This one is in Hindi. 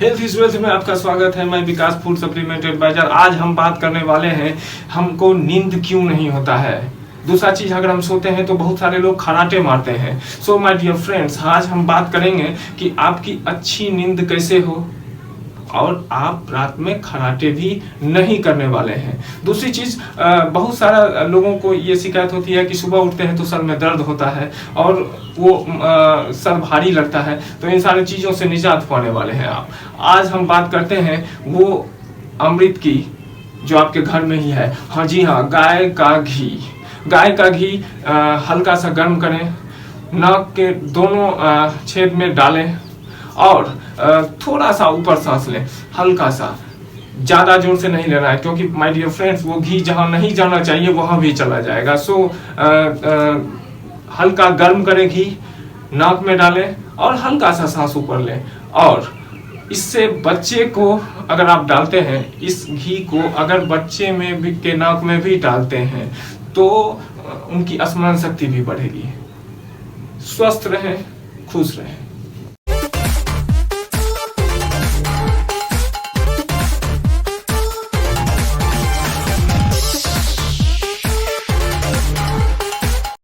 हेल्थ इज वेल्थ में आपका स्वागत है। मैं विकास फूड सप्लीमेंट एडवाइजर। आज हम बात करने वाले हैं हमको नींद क्यों नहीं होता है। दूसरा चीज, अगर हम सोते हैं तो बहुत सारे लोग खराटे मारते हैं। सो माय डियर फ्रेंड्स, आज हम बात करेंगे कि आपकी अच्छी नींद कैसे हो और आप रात में खराटे भी नहीं करने वाले हैं। दूसरी चीज, बहुत सारा लोगों को ये शिकायत होती है कि सुबह उठते हैं तो सर में दर्द होता है और वो सर भारी लगता है। तो इन सारी चीजों से निजात पाने वाले हैं आप। आज हम बात करते हैं वो अमृत की जो आपके घर में ही है। हाँ जी हाँ, गाय का घी। गाय का घी हल्का सा गर्म करें, नाक के दोनों छेद में डालें और थोड़ा सा ऊपर सांस लें, हल्का सा, ज्यादा जोर से नहीं लेना है क्योंकि माय डियर फ्रेंड्स वो घी जहां नहीं जाना चाहिए वहां भी चला जाएगा। सो हल्का गर्म करें घी, नाक में डालें और हल्का सा सांस ऊपर लें। और इससे बच्चे को अगर आप डालते हैं, इस घी को अगर बच्चे में भी के नाक में भी डालते हैं तो उनकी स्मरण शक्ति भी बढ़ेगी। स्वस्थ रहें, खुश रहें।